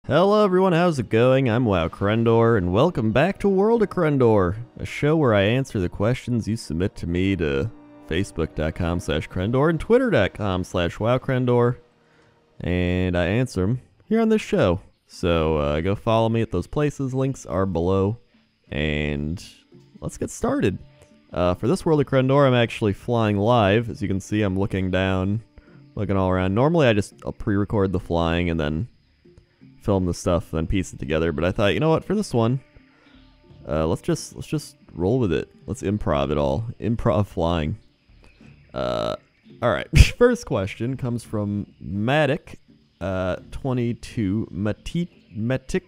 Hello everyone, how's it going? I'm WoWcrendor, and welcome back to World of Crendor, a show where I answer the questions you submit to me to facebook.com/Crendor and twitter.com/WoWcrendor, and I answer them here on this show. So go follow me at those places, links are below, and let's get started. For this World of Crendor, I'm actually flying live. As you can see, I'm looking down, looking all around. Normally I'll pre-record the flying and then film the stuff, then piece it together. But I thought, you know what? For this one, let's just roll with it. Let's improv it all. Improv flying. All right. First question comes from Matic, 22 Matic.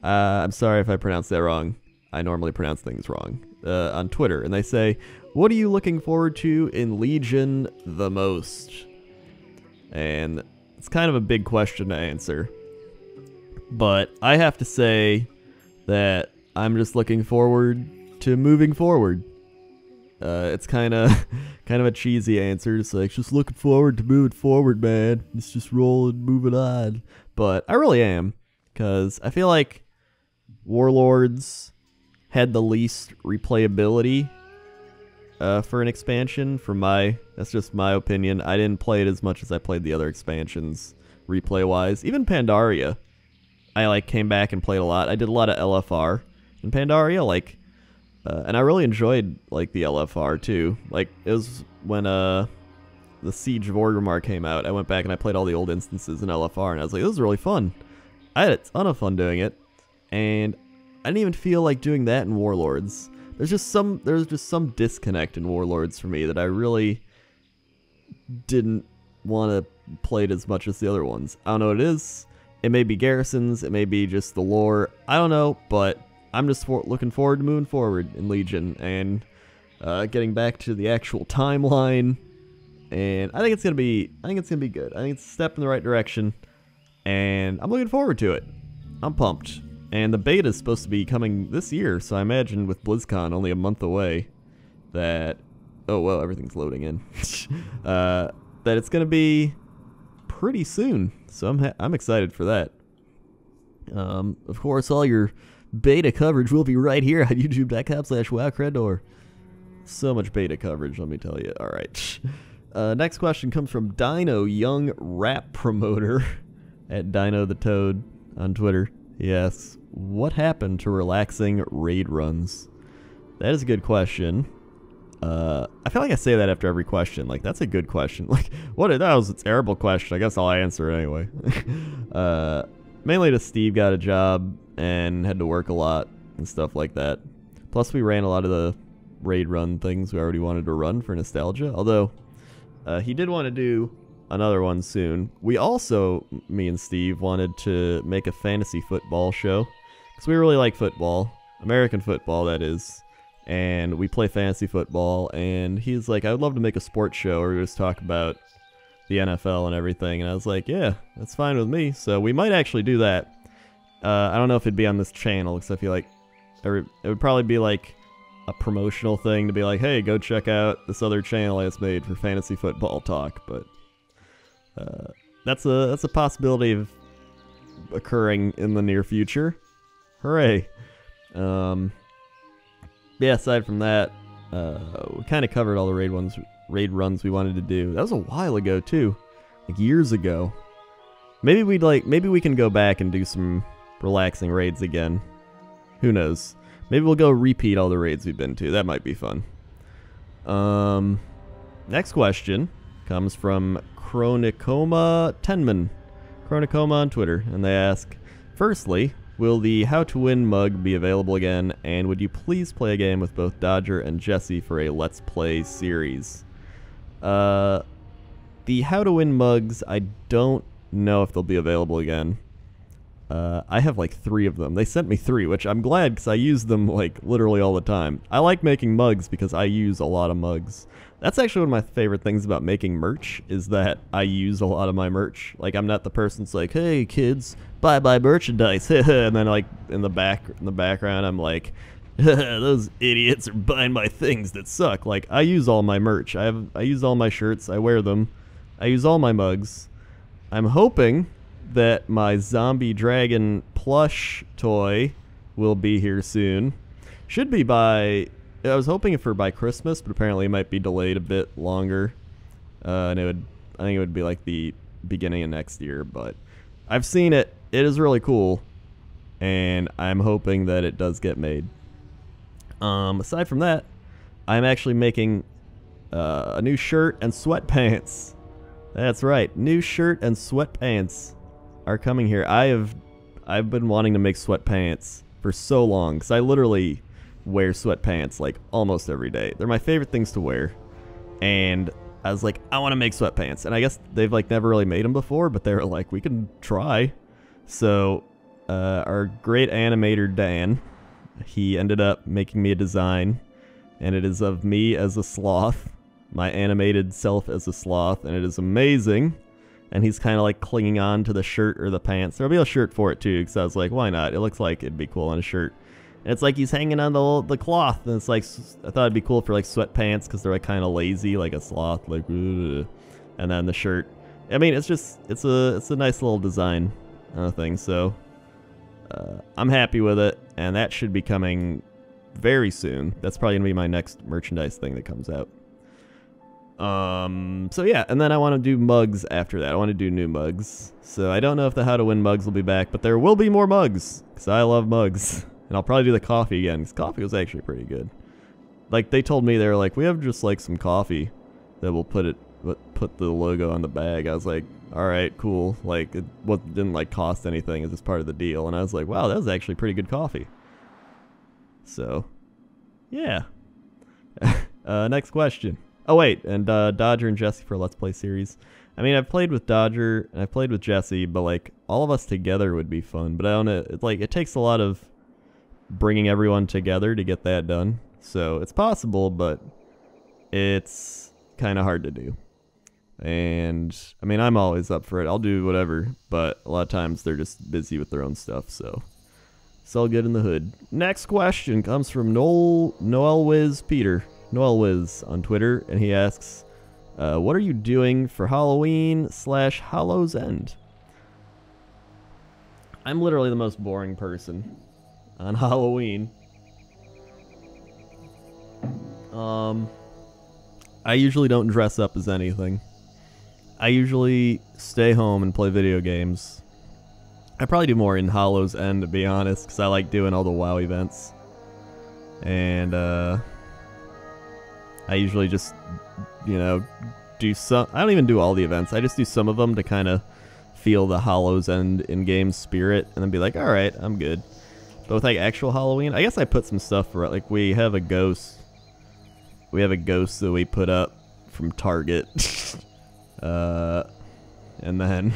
I'm sorry if I pronounced that wrong. I normally pronounce things wrong. On Twitter, and they say, "What are you looking forward to in Legion the most?" And it's kind of a big question to answer. But I have to say that I'm just looking forward to moving forward. It's kind of a cheesy answer. It's like, just looking forward to moving forward, man. It's just rolling, moving on. But I really am, because I feel like Warlords had the least replayability for an expansion. That's just my opinion. I didn't play it as much as I played the other expansions replay-wise. Even Pandaria, I came back and played a lot. I did a lot of LFR in Pandaria, and I really enjoyed the LFR too. It was when the Siege of Orgrimmar came out. I went back and I played all the old instances in LFR, and I was like, this is really fun. I had a ton of fun doing it, and I didn't even feel like doing that in Warlords. There's just some disconnect in Warlords for me that I really didn't want to play it as much as the other ones. I don't know what it is. It may be garrisons, it may be just the lore, I don't know, but I'm just looking forward to moving forward in Legion and getting back to the actual timeline. And I think it's gonna be good. I think it's a step in the right direction, and I'm looking forward to it. I'm pumped. And the beta is supposed to be coming this year, so I imagine with BlizzCon only a month away, that everything's loading in. That it's gonna be pretty soon, so I'm excited for that. Of course, all your beta coverage will be right here on youtube.com/WoWcrendor. So much beta coverage, let me tell you. All right. Next question comes from Dino, young rap promoter at Dino the Toad on Twitter. Yes. What happened to relaxing raid runs? That is a good question. I feel like I say that after every question. That's a good question. That was a terrible question. I guess I'll answer it anyway. Mainly just Steve got a job and had to work a lot and stuff like that. Plus we ran a lot of the raid run things we already wanted to run for nostalgia. Although, he did want to do another one soon. We also, me and Steve, wanted to make a fantasy football show. Because we really like football. American football, that is. And we play fantasy football, and he's like, I would love to make a sports show where we just talk about the NFL and everything. And I was like, yeah, that's fine with me. So we might actually do that. I don't know if it'd be on this channel, because I feel like it would probably be like a promotional thing to be like, hey, go check out this other channel that's made for fantasy football talk. But that's a possibility of occurring in the near future. Hooray. Yeah, aside from that, we kind of covered all the raid runs we wanted to do. That was a while ago too, years ago. Maybe we can go back and do some relaxing raids again. Who knows? Maybe we'll go repeat all the raids we've been to. That might be fun. Next question comes from Chronicoma Tenman. Chronicoma on Twitter, and they ask, firstly, will the How to Win mug be available again, and would you please play a game with both Dodger and Jesse for a Let's Play series? The How to Win mugs, I don't know if they'll be available again. I have 3 of them. They sent me 3, which I'm glad because I use them literally all the time. I like making mugs because I use a lot of mugs. That's actually one of my favorite things about making merch, is that I use a lot of my merch. I'm not the person that's like, hey kids, buy merchandise, and then in the background I'm like, those idiots are buying my things that suck. I use all my merch. I use all my shirts, I wear them. I use all my mugs. I'm hoping that my zombie dragon plush toy will be here soon. Should be by... I was hoping for by Christmas, but apparently it might be delayed a bit longer. And I think it would be like the beginning of next year, but I've seen it. It is really cool, and I'm hoping that it does get made. Aside from that, I'm actually making a new shirt and sweatpants. That's right, new shirt and sweatpants are coming here. I've been wanting to make sweatpants for so long, because I literally wear sweatpants like almost every day. They're my favorite things to wear, and I was like, I want to make sweatpants. And I guess they've like never really made them before, but they were like, we can try. So our great animator Dan, he ended up making me a design, and it is of me as a sloth, my animated self as a sloth, and it is amazing. And he's kind of like clinging on to the shirt or the pants. There'll be a shirt for it too, because I was like, why not? It looks like it'd be cool on a shirt. And it's like he's hanging on the cloth, and it's like, I thought it'd be cool for like sweatpants, because they're like kind of lazy, like a sloth, like, ugh. And then the shirt. I mean, it's just, it's a nice little design thing. So I'm happy with it, and that should be coming very soon. That's probably gonna be my next merchandise thing that comes out. So yeah, and then I want to do mugs after that. I want to do new mugs. So I don't know if the How to Win mugs will be back, but there will be more mugs, because I love mugs. And I'll probably do the coffee again, because coffee was actually pretty good. Like, they told me, they were like, we have just like some coffee that will put the logo on the bag. I was like, alright, cool. Like, it didn't like cost anything, it's just part of the deal. And I was like, wow, that was actually pretty good coffee. So, yeah. Next question. Oh wait, and Dodger and Jesse for Let's Play series. I mean, I've played with Dodger, and I've played with Jesse, but like, all of us together would be fun. But I don't know, it's like, it takes a lot of bringing everyone together to get that done. So it's possible, but it's kind of hard to do. And I mean, I'm always up for it. I'll do whatever, but a lot of times they're just busy with their own stuff. So it's all good in the hood. Next question comes from Noel Wiz Peter, Noel Wiz on Twitter, and he asks, what are you doing for Halloween / Hallow's End? I'm literally the most boring person on Halloween. I usually don't dress up as anything. I usually stay home and play video games. I probably do more in Hallow's End, to be honest, because I like doing all the WoW events. And I usually just, you know, do some... I don't even do all the events. I just do some of them to kind of feel the Hallow's End in-game spirit, and then be like, alright, I'm good. But with like actual Halloween, I guess I put some stuff for it. Like, we have a ghost. We have a ghost that we put up from Target. And then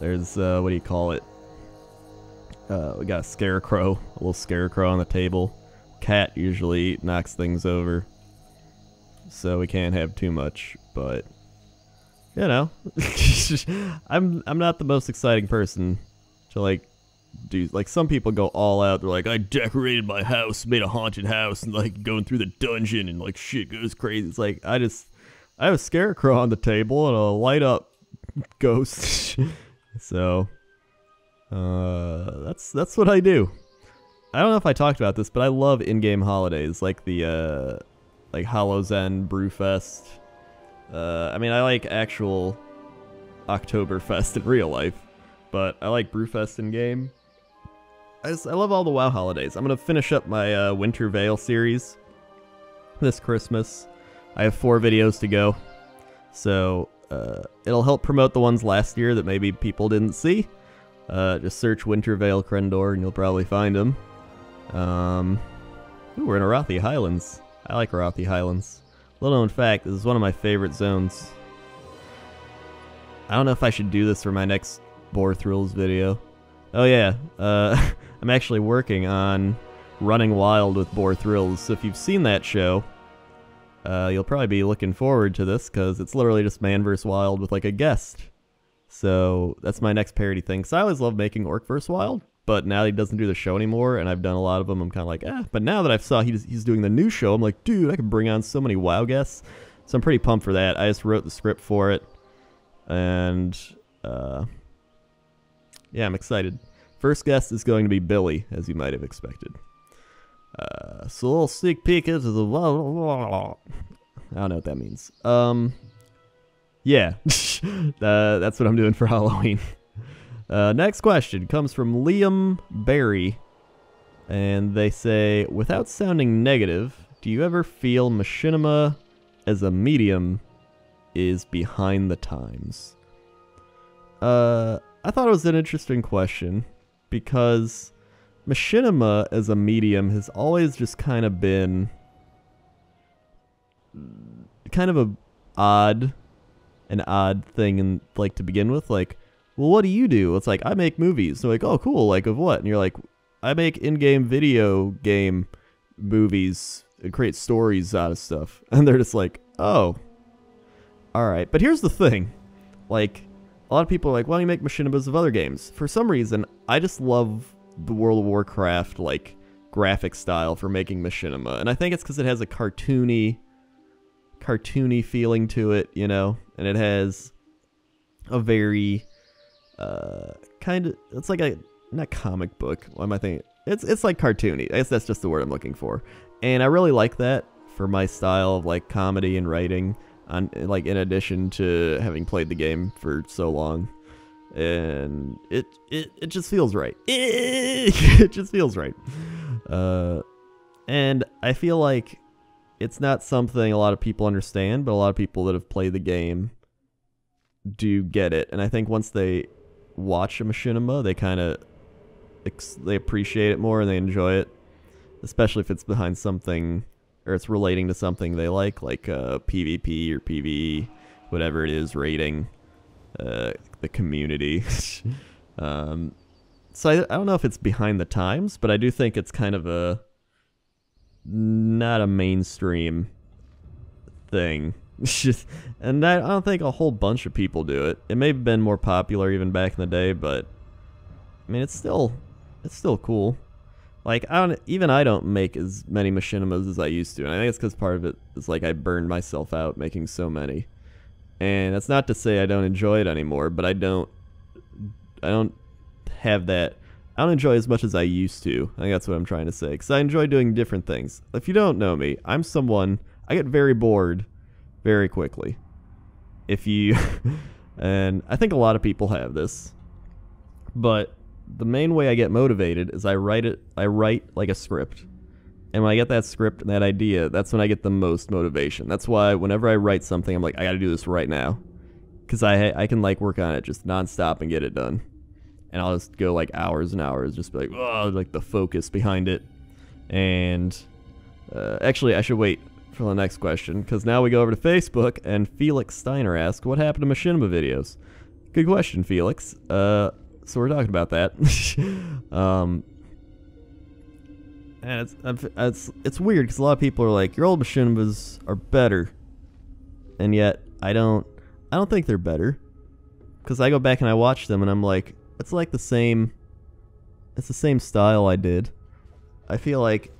there's, what do you call it? We got a scarecrow, a little scarecrow on the table. Cat usually knocks things over, so we can't have too much, but you know, I'm not the most exciting person to like do. Like, some people go all out. They're like, I decorated my house, made a haunted house, and like going through the dungeon and like shit goes crazy. It's like, I have a scarecrow on the table and a light up ghost. So that's what I do. I don't know if I talked about this, but I love in-game holidays like the like Hallow's End Brewfest. I mean, I like actual Oktoberfest in real life, but I like Brewfest in game. I love all the WoW holidays. I'm gonna finish up my Winter Veil series this Christmas. I have 4 videos to go, so it'll help promote the ones last year that maybe people didn't see. Just search Winter Veil Crendor and you'll probably find them. Ooh, we're in Arathi Highlands. I like Arathi Highlands. Little known fact, this is one of my favorite zones. I don't know if I should do this for my next Boar Thrills video. Oh yeah, I'm actually working on Running Wild with Boar Thrills, so if you've seen that show, you'll probably be looking forward to this, because it's literally just Man vs. Wild with like a guest. So that's my next parody thing. Because I always love making Orc vs. Wild, but now he doesn't do the show anymore, and I've done a lot of them. I'm kind of like, eh. But now that I've saw he's doing the new show, I'm like, dude, I can bring on so many WoW guests. So I'm pretty pumped for that. I just wrote the script for it, and Yeah, I'm excited. First guest is going to be Billy, as you might have expected. So a little sneak peek into the... I don't know what that means. Yeah. That's what I'm doing for Halloween. Next question comes from Liam Barry. And they say, without sounding negative, do you ever feel machinima as a medium is behind the times? I thought it was an interesting question because machinima as a medium has always just kind of been kind of an odd thing and like to begin with. Like, well, what do you do? It's like, I make movies. So like, oh, cool. Like, of what? And you're like, I make in-game video game movies and create stories out of stuff. And they're just like, oh, all right. But here's the thing. Like, a lot of people are like, why don't you make machinimas of other games? For some reason, I just love the World of Warcraft, like, graphic style for making machinima. And I think it's because it has a cartoony feeling to it, you know? And it has a very, kind of, it's like a, not comic book, what am I thinking? It's like cartoony. I guess that's just the word I'm looking for. And I really like that for my style of, like, comedy and writing. Like, in addition to having played the game for so long, and it just feels right. It just feels right. And I feel like it's not something a lot of people understand, but a lot of people that have played the game do get it. And I think once they watch a machinima, they kind of they appreciate it more and they enjoy it, especially if it's behind something. Or it's relating to something they like PvP or PvE, whatever it is, rating, the community. So I don't know if it's behind the times, but I do think it's kind of not a mainstream thing. And I don't think a whole bunch of people do it. It may have been more popular even back in the day, but I mean, it's still cool. Like, I don't make as many machinimas as I used to, and I think it's because part of it is, like, I burned myself out making so many. And that's not to say I don't enjoy it anymore, but I don't have that, I don't enjoy as much as I used to. I think that's what I'm trying to say, because I enjoy doing different things. If you don't know me, I'm someone, I get very bored very quickly. And I think a lot of people have this, but the main way I get motivated is I write like a script. And when I get that script and that idea, that's when I get the most motivation. That's why whenever I write something, I'm like, I gotta do this right now. Because I can, like, work on it just nonstop and get it done. And I'll just go, like, hours and hours, just be like, oh, like, the focus behind it. And actually, I should wait for the next question, because now we go over to Facebook, and Felix Steiner asks, what happened to machinima videos? Good question, Felix. So we're talking about that. And it's weird because a lot of people are like, your old machinimas are better, and yet I don't think they're better, because I go back and I watch them and I'm like, it's like the same style I did. I feel like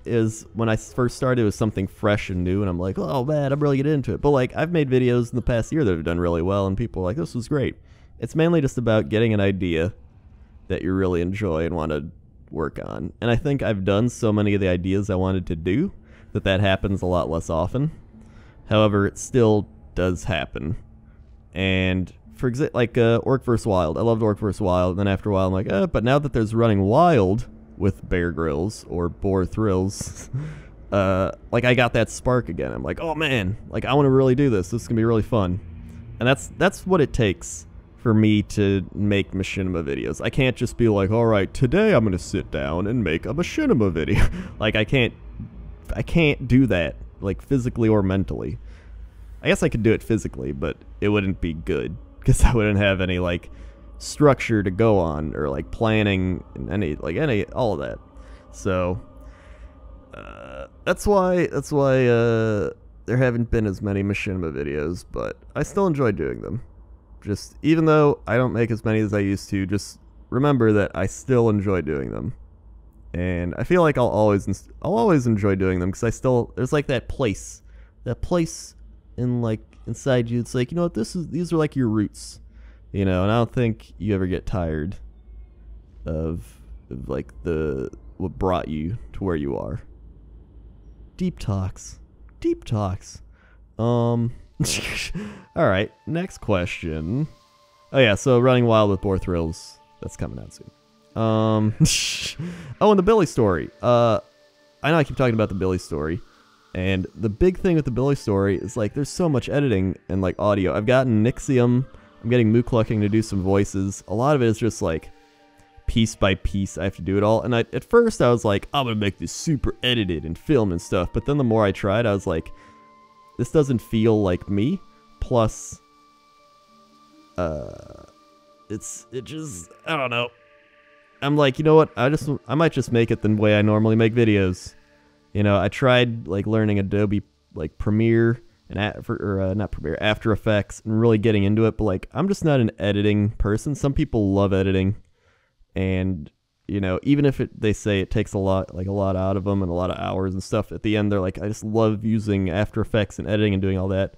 when I first started, it was something fresh and new, and I'm like, oh man, I'm really getting into it. But like, I've made videos in the past year that have done really well, and people are like, this was great. It's mainly just about getting an idea that you really enjoy and want to work on. And I think I've done so many of the ideas I wanted to do that happens a lot less often. However, it still does happen. And for example, like Orc vs. Wild. I loved Orc vs. Wild, and then after a while I'm like, but now that there's Running Wild with Bear Grylls or Boar Thrills, like, I got that spark again. I'm like, oh man, like, I want to really do this. This is going to be really fun. And that's what it takes for me to make machinima videos. I can't just be like, all right, today I'm gonna sit down and make a machinima video. Like, I can't do that, like, physically or mentally. I guess I could do it physically, but it wouldn't be good, because I wouldn't have any, like, structure to go on, or, like, planning, and all of that. So that's why there haven't been as many machinima videos, but I still enjoy doing them. Just, even though I don't make as many as I used to, just remember that I still enjoy doing them. And I feel like I'll always enjoy doing them, because there's like that place in, like, inside you. It's like, you know what, these are like your roots, you know, and I don't think you ever get tired of like what brought you to where you are. Deep talks. All right, next question. Oh yeah, so Running Wild with Boar Thrills, that's coming out soon. Oh, and the Billy story. I know I keep talking about the Billy story, and the big thing with the Billy story is like there's so much editing and like audio. I've gotten Nixium, I'm getting Mooklucking to do some voices. A lot of it is just like piece by piece. I have to do it all, and at first I was like, I'm gonna make this super edited and filmed and stuff. But then the more I tried, I was like, this doesn't feel like me. Plus, it just, I don't know. I'm like, you know what? I might just make it the way I normally make videos. You know, I tried like learning Adobe like Premiere and not Premiere, After Effects, and really getting into it. But like, I'm just not an editing person. Some people love editing, and you know, even if they say it takes a lot out of them and a lot of hours and stuff, at the end they're like, I just love using After Effects and editing and doing all that.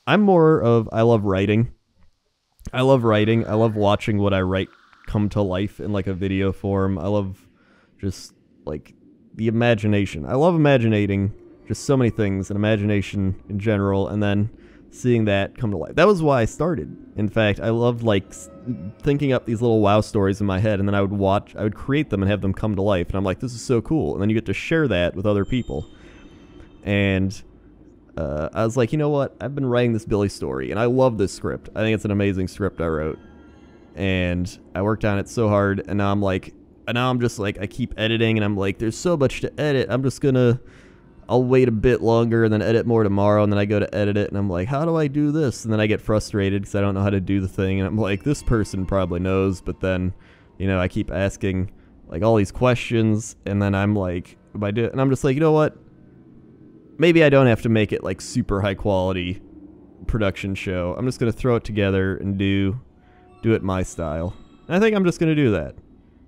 I'm more of, I love writing. I love watching what I write come to life in like a video form. I love just like the imagination. I love imaginating just so many things and imagination in general, and then seeing that come to life. That was why I started. In fact, I loved like thinking up these little WoW stories in my head, and then I would create them and have them come to life, and I'm like, this is so cool. And then you get to share that with other people. And I was like, you know what? I've been writing this Billy story, and I love this script. I think it's an amazing script I wrote. And I worked on it so hard, and now I'm just like, I keep editing, and I'm like, there's so much to edit. I'll wait a bit longer and then edit more tomorrow, and then I go to edit it, and I'm like, how do I do this? And then I get frustrated because I don't know how to do the thing, and I'm like, this person probably knows, but then, you know, I keep asking like all these questions, and then I'm like, and I'm just like, you know what? Maybe I don't have to make it like super high quality production show. I'm just gonna throw it together and do it my style. And I think I'm just gonna do that.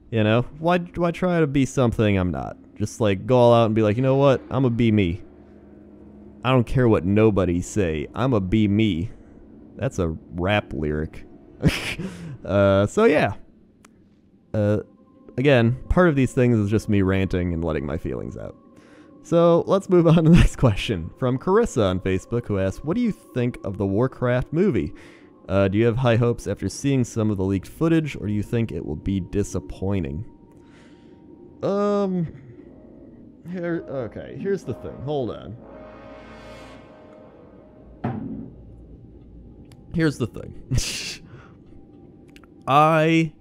You know, why try to be something I'm not? Just like go all out and be like, you know what? I'm gonna be me. I don't care what nobody say. I'm gonna be me. That's a rap lyric. So yeah. Again, part of these things is just me ranting and letting my feelings out. So let's move on to the next question from Carissa on Facebook, who asks, what do you think of the Warcraft movie? Do you have high hopes after seeing some of the leaked footage, or do you think it will be disappointing? Okay, here's the thing. Hold on. Here's the thing. I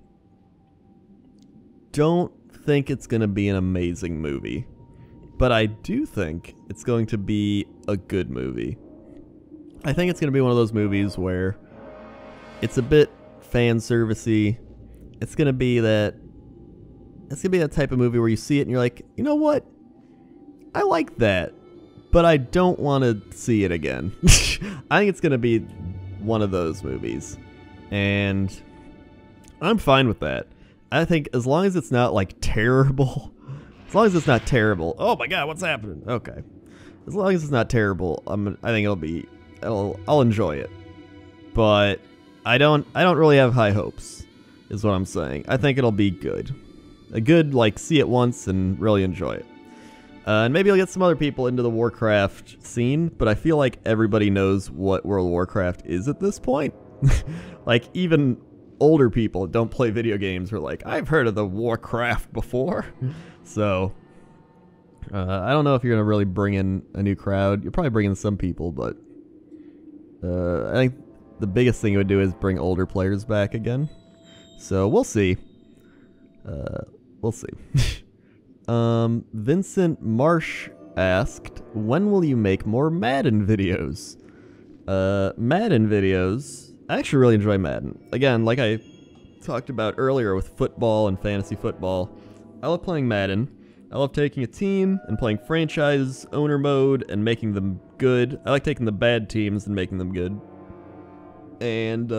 don't think it's going to be an amazing movie, but I do think it's going to be a good movie. I think it's going to be one of those movies where it's a bit fan servicey. It's going to be that type of movie where you see it and you're like, you know what? I like that, but I don't want to see it again. I think it's going to be one of those movies, and I'm fine with that. I think as long as it's not like terrible, oh my god, what's happening? Okay. As long as it's not terrible, I think I'll enjoy it. But I don't really have high hopes, is what I'm saying. I think it'll be good. A good, like, see it once and really enjoy it. And maybe I'll get some other people into the Warcraft scene, but I feel like everybody knows what World of Warcraft is at this point. Like, even older people that don't play video games are like, I've heard of the Warcraft before. So, I don't know if you're going to really bring in a new crowd. You'll probably bring in some people, but I think the biggest thing it would do is bring older players back again. So, we'll see. We'll see. Vincent Marsh asked, when will you make more Madden videos? Madden videos, I actually really enjoy Madden. Again, like I talked about earlier with football and fantasy football, I love playing Madden. I love taking a team and playing franchise owner mode and making them good. I like taking the bad teams and making them good. And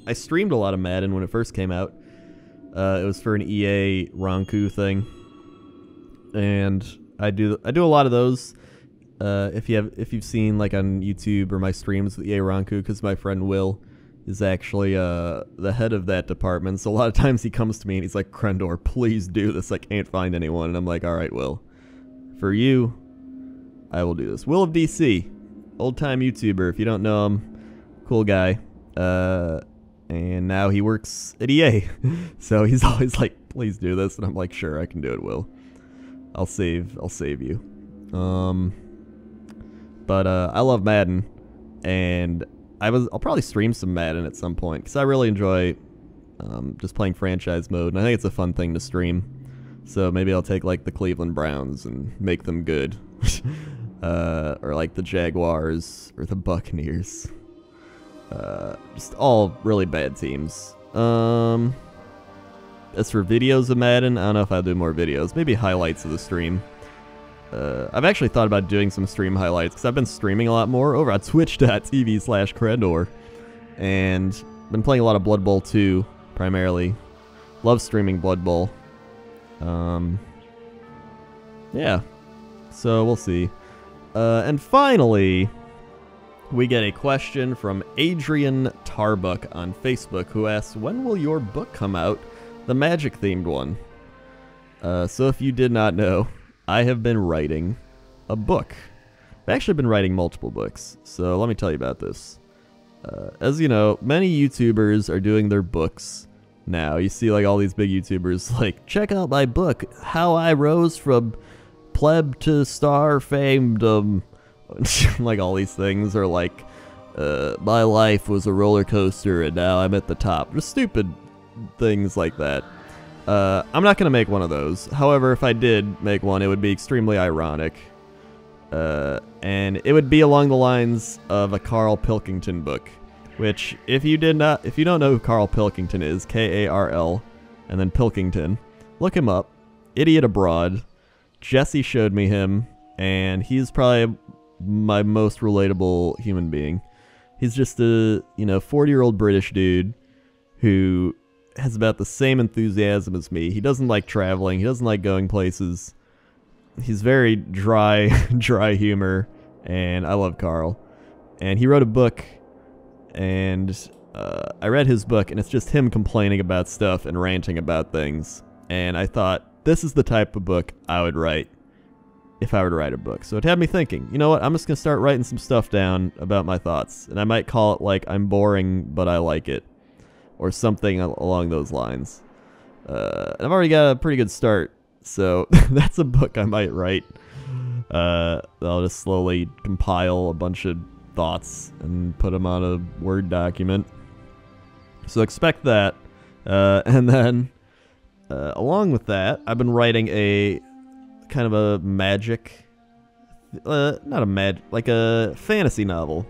I streamed a lot of Madden when it first came out. It was for an EA Ronku thing, and I do a lot of those. If you've seen like on YouTube or my streams with EA Ronku, because my friend Will is actually the head of that department. So a lot of times he comes to me and he's like, Crendor, please do this. I can't find anyone. And I'm like, all right, Will. For you, I will do this. Will of DC, old-time YouTuber. If you don't know him, cool guy. And now he works at EA. So he's always like, please do this. And I'm like, sure, I can do it, Will. I'll save you. But I love Madden, and I'll probably stream some Madden at some point, because I really enjoy just playing franchise mode, and I think it's a fun thing to stream. So maybe I'll take like the Cleveland Browns and make them good. Or like the Jaguars or the Buccaneers. Just all really bad teams. As for videos of Madden, I don't know if I'll do more videos. Maybe highlights of the stream. I've actually thought about doing some stream highlights, because I've been streaming a lot more over at twitch.tv/Crendor. And been playing a lot of Blood Bowl 2, primarily. Love streaming Blood Bowl. Yeah. So, we'll see. And finally, we get a question from Adrian Tarbuck on Facebook, who asks, when will your book come out? The Magic-themed one. So if you did not know, I have been writing a book. I've actually been writing multiple books, so let me tell you about this. As you know, many YouTubers are doing their books now. You see like all these big YouTubers like, check out my book, How I Rose from Pleb to Star Famed, like all these things, or like, my life was a roller coaster and now I'm at the top. Just stupid things like that. I'm not going to make one of those. However, if I did make one, it would be extremely ironic. And it would be along the lines of a Carl Pilkington book, which if you don't know who Carl Pilkington is, K-A-R-L, and then Pilkington, look him up. Idiot Abroad. Jesse showed me him, and he's probably my most relatable human being. He's just a, 40-year-old British dude who has about the same enthusiasm as me. He doesn't like traveling. He doesn't like going places. He's very dry humor, and I love Carl. And he wrote a book, and I read his book, and it's just him complaining about stuff and ranting about things. And I thought, this is the type of book I would write if I were to write a book. So it had me thinking, you know what, I'm just going to start writing some stuff down about my thoughts. And I might call it like, I'm boring, but I like it. Or something along those lines. And I've already got a pretty good start. So that's a book I might write. I'll just slowly compile a bunch of thoughts and put them on a Word document. So expect that. And then, along with that, I've been writing a kind of a magic, like a fantasy novel.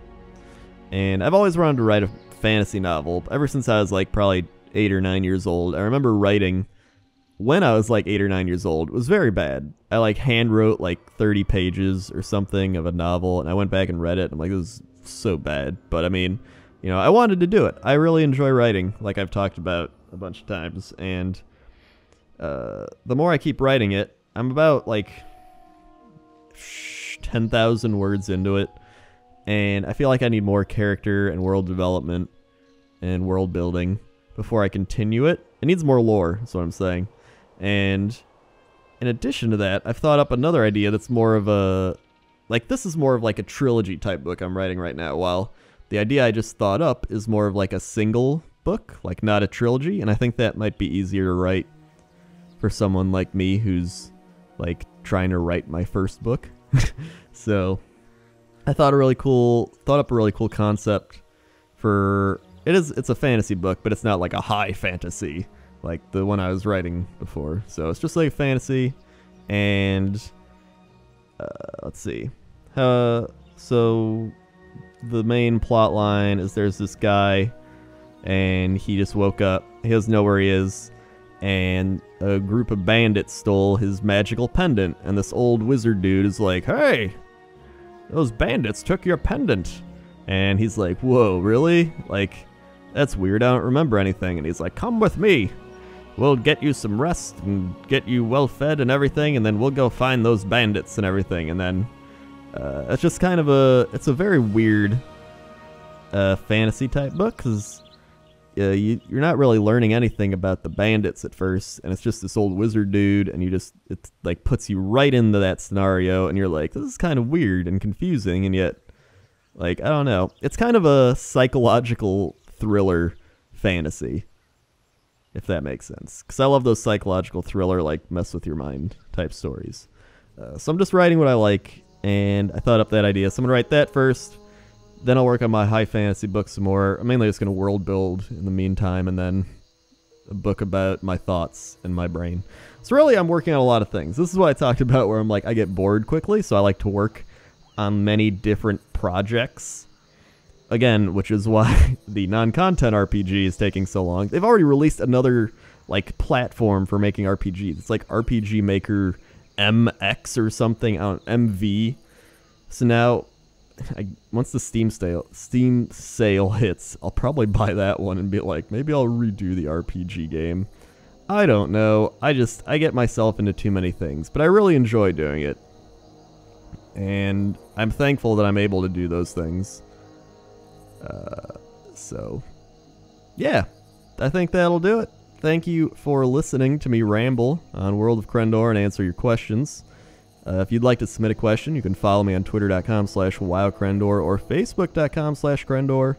And I've always wanted to write a fantasy novel ever since I was like probably 8 or 9 years old. I remember writing when I was like 8 or 9 years old. It was very bad. I like hand wrote like 30 pages or something of a novel, and I went back and read it. And I'm like, this is so bad. But I mean, I wanted to do it. I really enjoy writing, like I've talked about a bunch of times. And the more I keep writing it, I'm about like 10,000 words into it. And I feel like I need more character and world development and world building before I continue it. It needs more lore, that's what I'm saying. And in addition to that, I've thought up another idea that's more of a... like, this is more of like a trilogy type book I'm writing right now, while the idea I just thought up is more of like a single book, like not a trilogy. And I think that might be easier to write for someone like me who's like trying to write my first book. So... I thought up a really cool concept for it's a fantasy book, but it's not like a high fantasy like the one I was writing before. So it's just like fantasy, and let's see. So the main plot line is there's this guy, and he just woke up. He doesn't know where he is, and a group of bandits stole his magical pendant, and this old wizard dude is like, "Hey, those bandits took your pendant." And he's like, whoa, really? Like, that's weird, I don't remember anything. And he's like, come with me. We'll get you some rest and get you well fed and everything, and then we'll go find those bandits and everything. And then, it's just kind of it's a very weird fantasy type book, because you're not really learning anything about the bandits at first, and it's just this old wizard dude, and it like puts you right into that scenario, and you're like, this is kind of weird and confusing, and yet, like, I don't know, it's kind of a psychological thriller fantasy, if that makes sense, because I love those psychological thriller, like, mess with your mind type stories. So I'm just writing what I like, and I thought up that idea, so I'm gonna write that first. Then I'll work on my high fantasy book some more. I'm mainly just going to world build in the meantime, and then a book about my thoughts in my brain. So really, I'm working on a lot of things. This is what I talked about, where I'm like, I get bored quickly, so I like to work on many different projects. Again, which is why the non-content RPG is taking so long. They've already released another like platform for making RPGs. It's like RPG Maker MX or something, MV. So now, once the Steam sale hits, I'll probably buy that one and be like, maybe I'll redo the RPG game. I don't know. I get myself into too many things, but I really enjoy doing it. And I'm thankful that I'm able to do those things. So, yeah, I think that'll do it. Thank you for listening to me ramble on World of Crendor and answer your questions. If you'd like to submit a question, you can follow me on twitter.com/WoWcrendor or facebook.com/Crendor.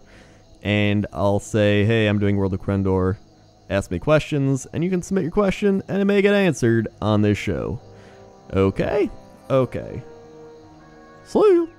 And I'll say, hey, I'm doing World of Crendor. Ask me questions, and you can submit your question, and it may get answered on this show. Okay? Okay. See you.